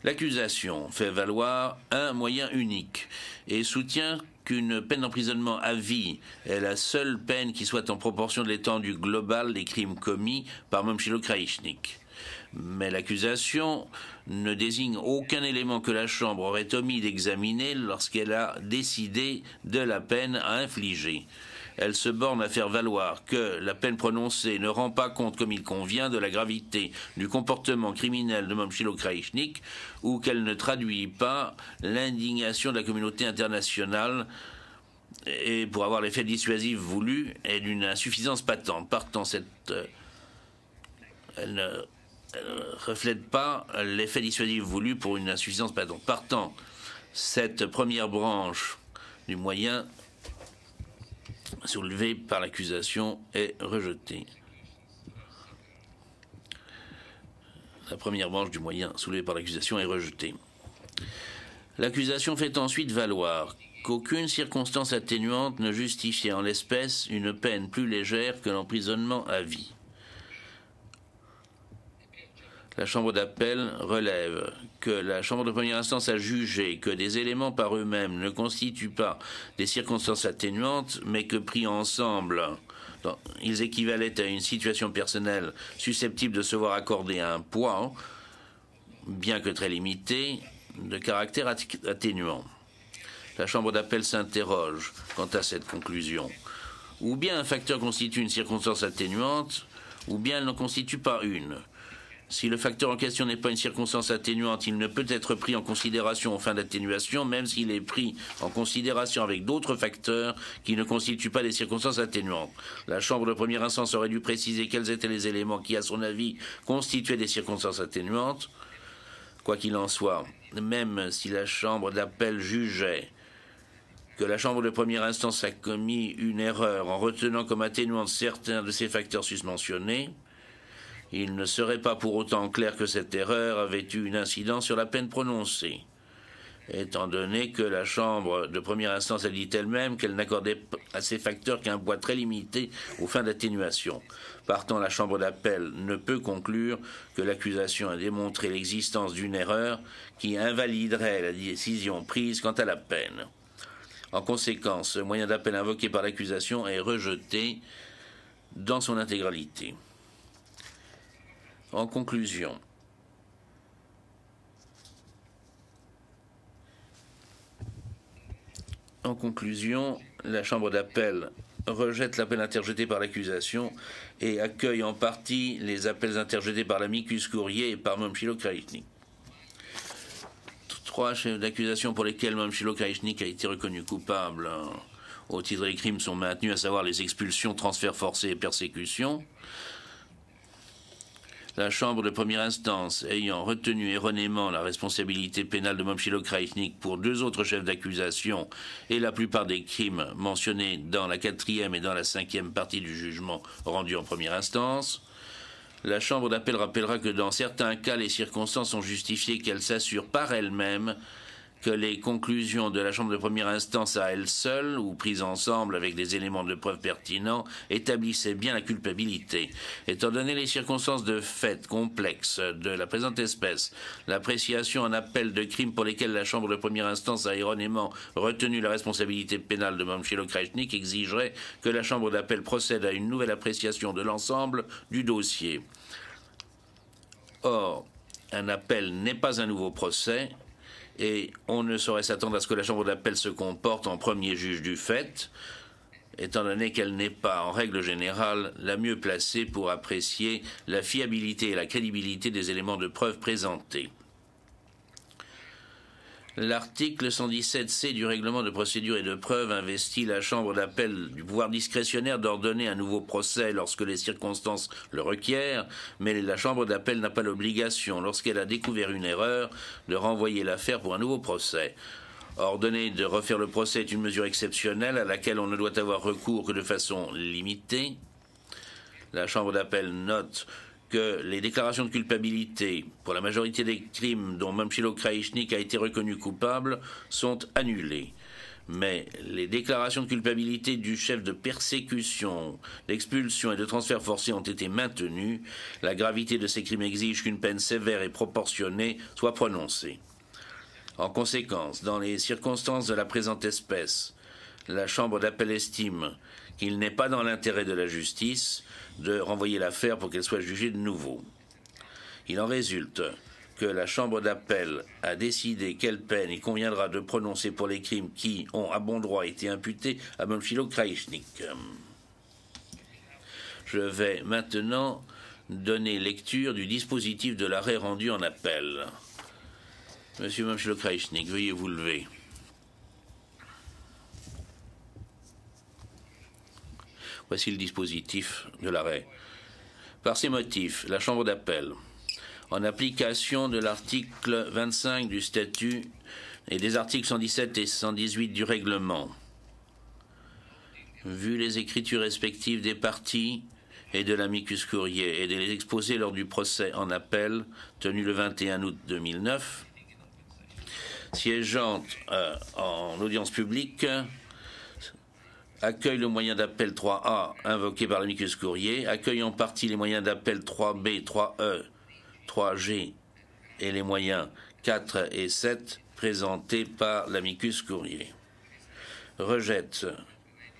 L'accusation fait valoir un moyen unique et soutient qu'une peine d'emprisonnement à vie est la seule peine qui soit en proportion de l'étendue globale des crimes commis par Momchilo Krajišnik. Mais l'accusation ne désigne aucun élément que la Chambre aurait omis d'examiner lorsqu'elle a décidé de la peine à infliger. Elle se borne à faire valoir que la peine prononcée ne rend pas compte comme il convient de la gravité du comportement criminel de Momchilo Krajišnik ou qu'elle ne traduit pas l'indignation de la communauté internationale et pour avoir l'effet dissuasif voulu est d'une insuffisance patente. Partant, elle ne reflète pas l'effet dissuasif voulu pour une insuffisance patente. Partant, cette première branche du moyen soulevé par l'accusation est rejetée. La première branche du moyen soulevé par l'accusation est rejetée. L'accusation fait ensuite valoir qu'aucune circonstance atténuante ne justifiait en l'espèce une peine plus légère que l'emprisonnement à vie. La Chambre d'appel relève que la Chambre de première instance a jugé que des éléments par eux-mêmes ne constituent pas des circonstances atténuantes, mais que pris ensemble, ils équivalaient à une situation personnelle susceptible de se voir accorder un poids, bien que très limité, de caractère atténuant. La Chambre d'appel s'interroge quant à cette conclusion. Ou bien un facteur constitue une circonstance atténuante, ou bien elle n'en constitue pas une. Si le facteur en question n'est pas une circonstance atténuante, il ne peut être pris en considération aux fins d'atténuation, même s'il est pris en considération avec d'autres facteurs qui ne constituent pas des circonstances atténuantes. La Chambre de première instance aurait dû préciser quels étaient les éléments qui, à son avis, constituaient des circonstances atténuantes. Quoi qu'il en soit, même si la Chambre d'appel jugeait que la Chambre de première instance a commis une erreur en retenant comme atténuante certains de ces facteurs susmentionnés, il ne serait pas pour autant clair que cette erreur avait eu une incidence sur la peine prononcée, étant donné que la Chambre de première instance a dit elle-même qu'elle n'accordait à ces facteurs qu'un poids très limité aux fins d'atténuation. Partant, la Chambre d'appel ne peut conclure que l'accusation a démontré l'existence d'une erreur qui invaliderait la décision prise quant à la peine. En conséquence, ce moyen d'appel invoqué par l'accusation est rejeté dans son intégralité. En conclusion, la Chambre d'appel rejette l'appel interjeté par l'accusation et accueille en partie les appels interjetés par l'amicus curiae et par Momchilo Krajišnik. Trois chefs d'accusation pour lesquels Momchilo Krajišnik a été reconnu coupable au titre des crimes sont maintenus, à savoir les expulsions, transferts forcés et persécutions. La Chambre de première instance ayant retenu erronément la responsabilité pénale de Momchilo Krajišnik pour deux autres chefs d'accusation et la plupart des crimes mentionnés dans la 4e et dans la 5e partie du jugement rendu en première instance, la Chambre d'appel rappellera que dans certains cas, les circonstances ont justifié qu'elle s'assure par elle-même que les conclusions de la Chambre de première instance à elle seule, ou prises ensemble avec des éléments de preuve pertinents, établissaient bien la culpabilité. Étant donné les circonstances de fait complexes de la présente espèce, l'appréciation en appel de crimes pour lesquels la Chambre de première instance a erronément retenu la responsabilité pénale de Momchilo Krajišnik exigerait que la Chambre d'appel procède à une nouvelle appréciation de l'ensemble du dossier. Or, un appel n'est pas un nouveau procès, et on ne saurait s'attendre à ce que la Chambre d'appel se comporte en premier juge du fait, étant donné qu'elle n'est pas, en règle générale, la mieux placée pour apprécier la fiabilité et la crédibilité des éléments de preuve présentés. L'article 117C du règlement de procédure et de preuve investit la Chambre d'appel du pouvoir discrétionnaire d'ordonner un nouveau procès lorsque les circonstances le requièrent, mais la Chambre d'appel n'a pas l'obligation, lorsqu'elle a découvert une erreur, de renvoyer l'affaire pour un nouveau procès. Ordonner de refaire le procès est une mesure exceptionnelle à laquelle on ne doit avoir recours que de façon limitée. La Chambre d'appel note que les déclarations de culpabilité pour la majorité des crimes dont Momchilo Krajišnik a été reconnu coupable sont annulées. mais les déclarations de culpabilité du chef de persécution, d'expulsion et de transfert forcé ont été maintenues, la gravité de ces crimes exige qu'une peine sévère et proportionnée soit prononcée. En conséquence, dans les circonstances de la présente espèce, la Chambre d'appel estime qu'il n'est pas dans l'intérêt de la justice de renvoyer l'affaire pour qu'elle soit jugée de nouveau. Il en résulte que la Chambre d'appel a décidé quelle peine il conviendra de prononcer pour les crimes qui ont à bon droit été imputés à Momchilo Kraïchnik. Je vais maintenant donner lecture du dispositif de l'arrêt rendu en appel. Monsieur Momchilo Kraïchnik, veuillez vous lever. Voici le dispositif de l'arrêt. Par ces motifs, la Chambre d'appel, en application de l'article 25 du statut et des articles 117 et 118 du règlement, vu les écritures respectives des parties et de l'amicus curiae et de les exposer lors du procès en appel tenu le 21 août 2009, siégeant en audience publique, accueille le moyen d'appel 3A invoqué par l'amicus curiae, accueille en partie les moyens d'appel 3B, 3E, 3G et les moyens 4 et 7 présentés par l'amicus curiae. Rejette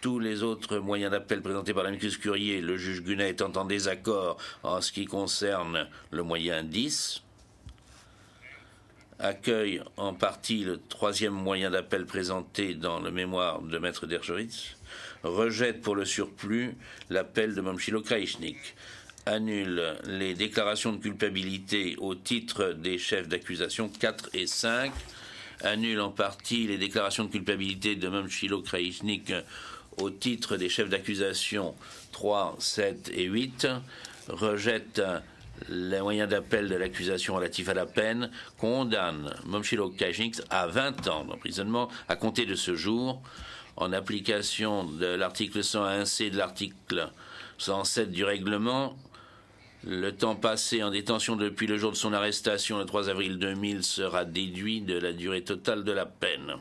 tous les autres moyens d'appel présentés par l'amicus curiae, le juge Gunet étant en désaccord en ce qui concerne le moyen 10. Accueille en partie le troisième moyen d'appel présenté dans le mémoire de Maître Dershowitz, rejette pour le surplus l'appel de Momchilo Kraïchnik, annule les déclarations de culpabilité au titre des chefs d'accusation 4 et 5, annule en partie les déclarations de culpabilité de Momchilo Kraïchnik au titre des chefs d'accusation 3, 7 et 8, rejette les moyens d'appel de l'accusation relatif à la peine, condamne Momchilo Kraïchnik à 20 ans d'emprisonnement à compter de ce jour, en application de l'article 101C de l'article 107 du règlement. Le temps passé en détention depuis le jour de son arrestation, le 3 avril 2000, sera déduit de la durée totale de la peine.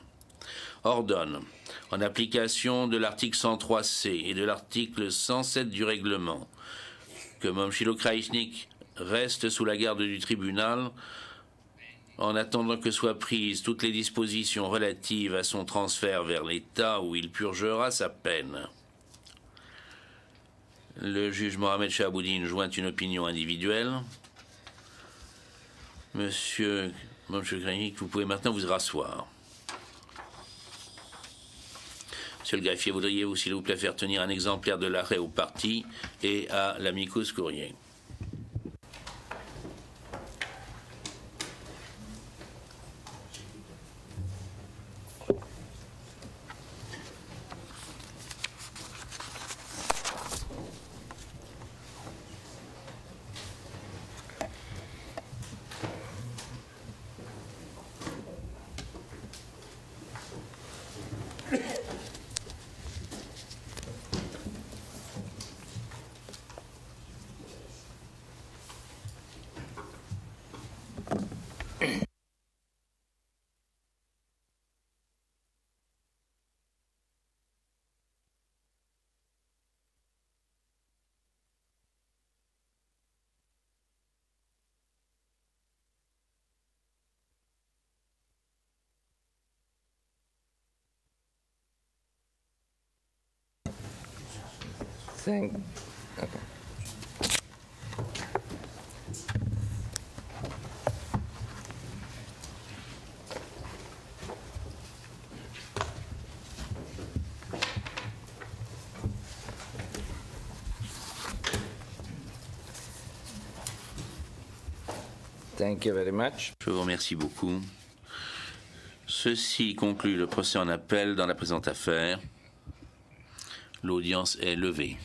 Ordonne, en application de l'article 103C et de l'article 107 du règlement, que Momchilo Kraïchnik reste sous la garde du tribunal en attendant que soient prises toutes les dispositions relatives à son transfert vers l'État où il purgera sa peine. Le juge Mohamed Chahaboudine joint une opinion individuelle. Monsieur Kraïchnik, vous pouvez maintenant vous rasseoir. Monsieur le greffier, voudriez-vous, s'il vous plaît, faire tenir un exemplaire de l'arrêt aux parties et à l'amicus curiae? Okay. Thank you very much. Je vous remercie beaucoup. Ceci conclut le procès en appel dans la présente affaire. L'audience est levée.